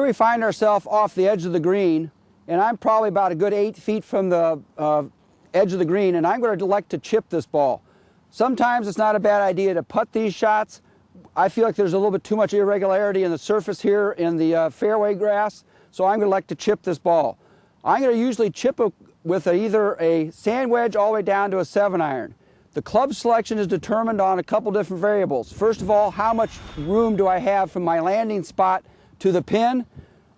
Here we find ourselves off the edge of the green, and I'm probably about a good 8 feet from the edge of the green, and I'm going to elect to chip this ball. Sometimes it's not a bad idea to putt these shots. I feel like there's a little bit too much irregularity in the surface here in the fairway grass, so I'm going to elect to chip this ball. I'm going to usually chip with either a sand wedge all the way down to a 7-iron. The club selection is determined on a couple different variables. First of all, how much room do I have from my landing spot to the pin?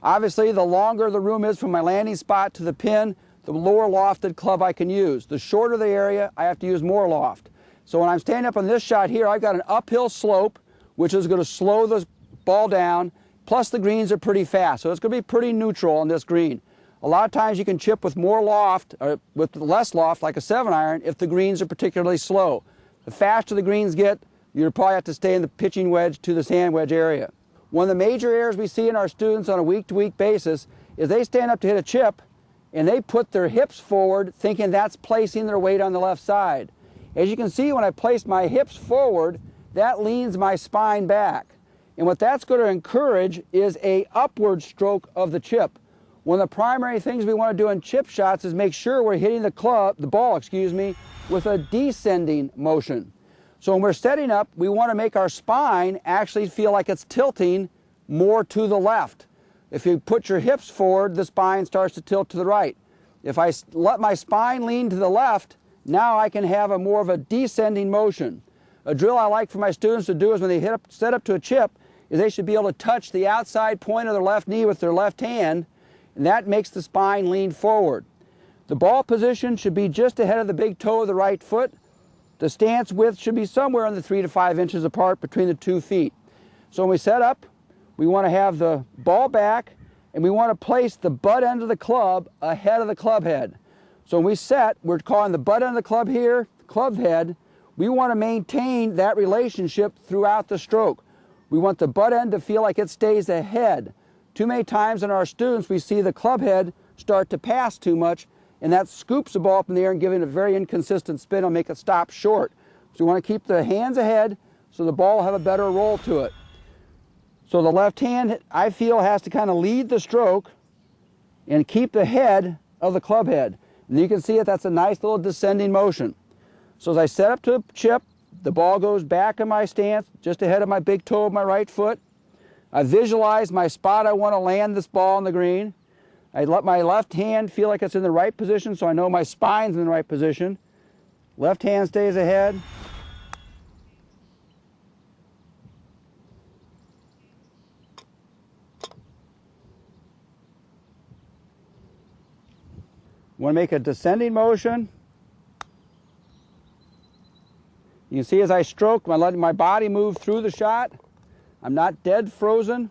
Obviously, the longer the room is from my landing spot to the pin, the lower lofted club I can use. The shorter the area, I have to use more loft. So when I'm standing up on this shot here, I've got an uphill slope, which is going to slow the ball down, plus the greens are pretty fast, so it's going to be pretty neutral on this green. A lot of times you can chip with more loft, or with less loft, like a 7-iron, if the greens are particularly slow. The faster the greens get, you'll probably have to stay in the pitching wedge to the sand wedge area. One of the major errors we see in our students on a week-to-week basis is they stand up to hit a chip, and they put their hips forward thinking that's placing their weight on the left side. As you can see, when I place my hips forward, that leans my spine back. And what that's going to encourage is a upward stroke of the chip. One of the primary things we want to do in chip shots is make sure we're hitting the ball, with a descending motion. So when we're setting up, we want to make our spine actually feel like it's tilting more to the left. If you put your hips forward, the spine starts to tilt to the right. If I let my spine lean to the left, now I can have more of a descending motion. A drill I like for my students to do is when they set up to a chip, is they should be able to touch the outside point of their left knee with their left hand, and that makes the spine lean forward. The ball position should be just ahead of the big toe of the right foot. The stance width should be somewhere in the 3 to 5 inches apart between the 2 feet. So when we set up, we want to have the ball back, and we want to place the butt end of the club ahead of the club head. So when we set, we're calling the butt end of the club here, club head. We want to maintain that relationship throughout the stroke. We want the butt end to feel like it stays ahead. Too many times in our students, we see the club head start to pass too much, and that scoops the ball up in the air and giving it a very inconsistent spin and make it stop short. So we want to keep the hands ahead so the ball will have a better roll to it. So the left hand, I feel, has to kind of lead the stroke and keep the head of the club head. And you can see it, that's a nice little descending motion. So as I set up to a chip, the ball goes back in my stance, just ahead of my big toe of my right foot. I visualize my spot I want to land this ball on the green. I let my left hand feel like it's in the right position, so I know my spine's in the right position. Left hand stays ahead. Want to make a descending motion. You can see as I stroke, I'm letting my body move through the shot. I'm not dead frozen.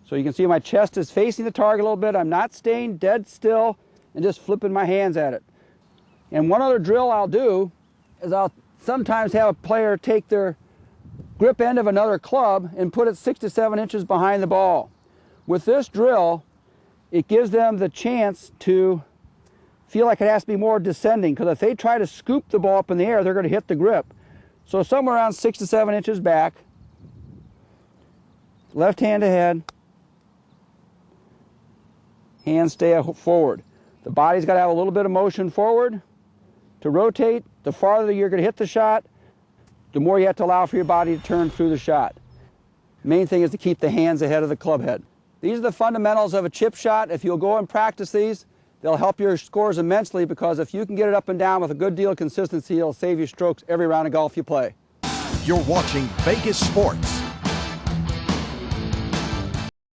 So you can see my chest is facing the target a little bit. I'm not staying dead still and just flipping my hands at it. And one other drill I'll do is I'll sometimes have a player take their grip end of another club and put it 6 to 7 inches behind the ball. With this drill, it gives them the chance to feel like it has to be more descending, because if they try to scoop the ball up in the air, they're going to hit the grip. So somewhere around 6 to 7 inches back, left hand ahead, hands stay forward. The body's got to have a little bit of motion forward to rotate. The farther you're going to hit the shot, the more you have to allow for your body to turn through the shot. The main thing is to keep the hands ahead of the club head. These are the fundamentals of a chip shot. If you'll go and practice these, they'll help your scores immensely, because if you can get it up and down with a good deal of consistency, it'll save you strokes every round of golf you play. You're watching Vegas Sports.